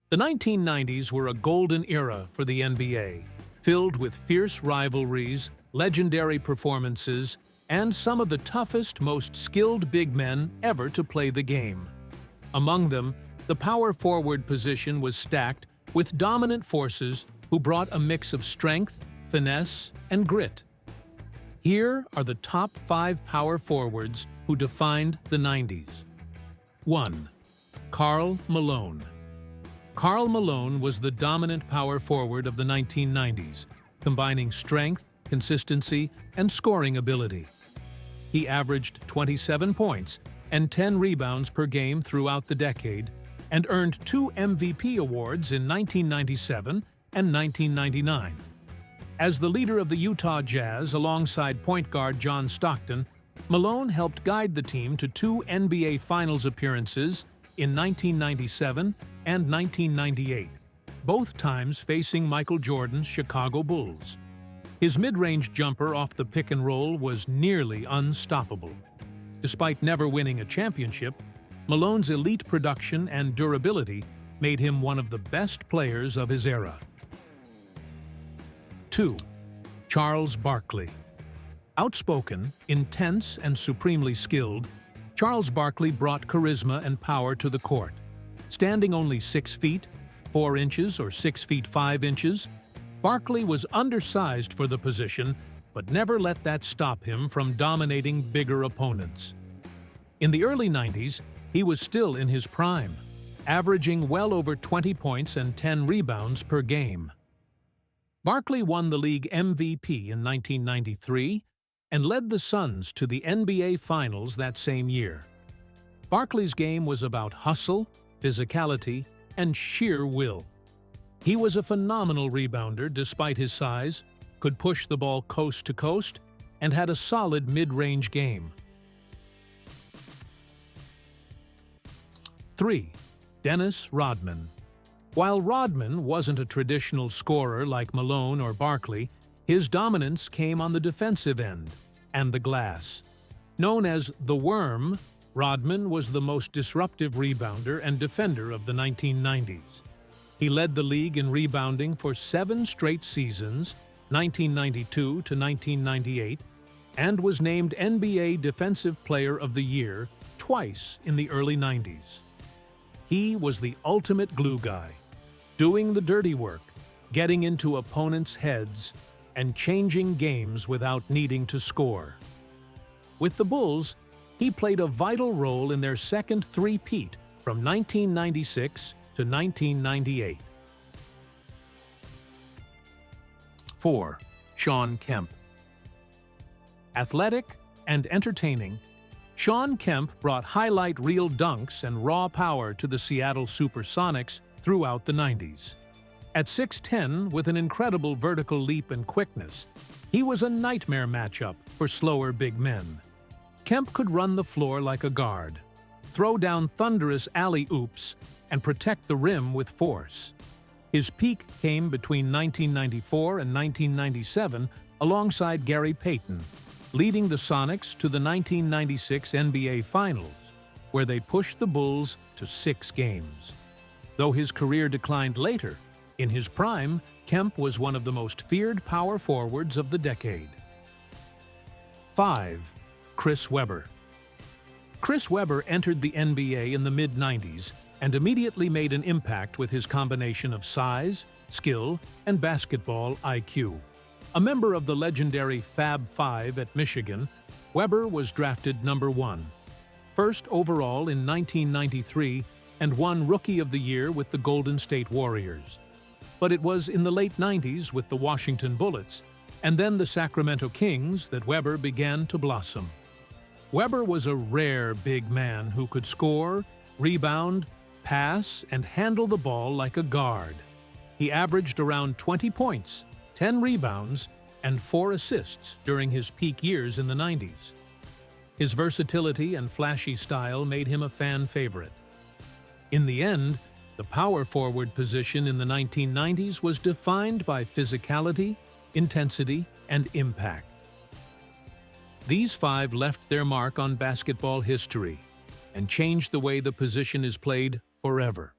The 1990s were a golden era for the NBA, filled with fierce rivalries, legendary performances, and some of the toughest, most skilled big men ever to play the game. Among them, the power forward position was stacked with dominant forces who brought a mix of strength, finesse, and grit. Here are the top 5 power forwards who defined the 90s. 1. Karl Malone. Karl Malone was the dominant power forward of the 1990s, combining strength, consistency, and scoring ability. He averaged 27 points and 10 rebounds per game throughout the decade, and earned 2 MVP awards in 1997 and 1999. As the leader of the Utah Jazz alongside point guard John Stockton, Malone helped guide the team to 2 NBA Finals appearances in 1997 and 1998, both times facing Michael Jordan's Chicago Bulls. His mid-range jumper off the pick and roll was nearly unstoppable. Despite never winning a championship, Malone's elite production and durability made him one of the best players of his era. 2. Charles Barkley. Outspoken, intense, and supremely skilled, Charles Barkley brought charisma and power to the court. Standing only 6 feet, 4 inches or 6 feet 5 inches, Barkley was undersized for the position, but never let that stop him from dominating bigger opponents. In the early 90s, he was still in his prime, averaging well over 20 points and 10 rebounds per game. Barkley won the league MVP in 1993 and led the Suns to the NBA Finals that same year. Barkley's game was about hustle, physicality, and sheer will. He was a phenomenal rebounder despite his size, could push the ball coast to coast, and had a solid mid-range game. 3. Dennis Rodman. While Rodman wasn't a traditional scorer like Malone or Barkley, his dominance came on the defensive end and the glass. Known as the Worm, Rodman was the most disruptive rebounder and defender of the 1990s. He led the league in rebounding for 7 straight seasons, 1992 to 1998, and was named NBA Defensive Player of the Year twice in the early 90s. He was the ultimate glue guy, doing the dirty work, getting into opponents' heads, and changing games without needing to score. With the Bulls, he played a vital role in their second three-peat from 1996 to 1998. 4. Shawn Kemp. Athletic and entertaining, Shawn Kemp brought highlight reel dunks and raw power to the Seattle Supersonics throughout the 90s. At 6'10", with an incredible vertical leap and quickness, he was a nightmare matchup for slower big men. Kemp could run the floor like a guard, throw down thunderous alley-oops, and protect the rim with force. His peak came between 1994 and 1997 alongside Gary Payton, leading the Sonics to the 1996 NBA Finals, where they pushed the Bulls to 6 games. Though his career declined later, in his prime, Kemp was one of the most feared power forwards of the decade. 5. Chris Webber. Chris Webber entered the NBA in the mid-90s and immediately made an impact with his combination of size, skill, and basketball IQ. A member of the legendary Fab Five at Michigan, Webber was drafted number 1, first overall in 1993, and won Rookie of the Year with the Golden State Warriors. But it was in the late 90s with the Washington Bullets, and then the Sacramento Kings, that Webber began to blossom. Webber was a rare big man who could score, rebound, pass, and handle the ball like a guard. He averaged around 20 points, 10 rebounds, and 4 assists during his peak years in the 90s. His versatility and flashy style made him a fan favorite. In the end, the power forward position in the 1990s was defined by physicality, intensity, and impact. These 5 left their mark on basketball history and changed the way the position is played forever.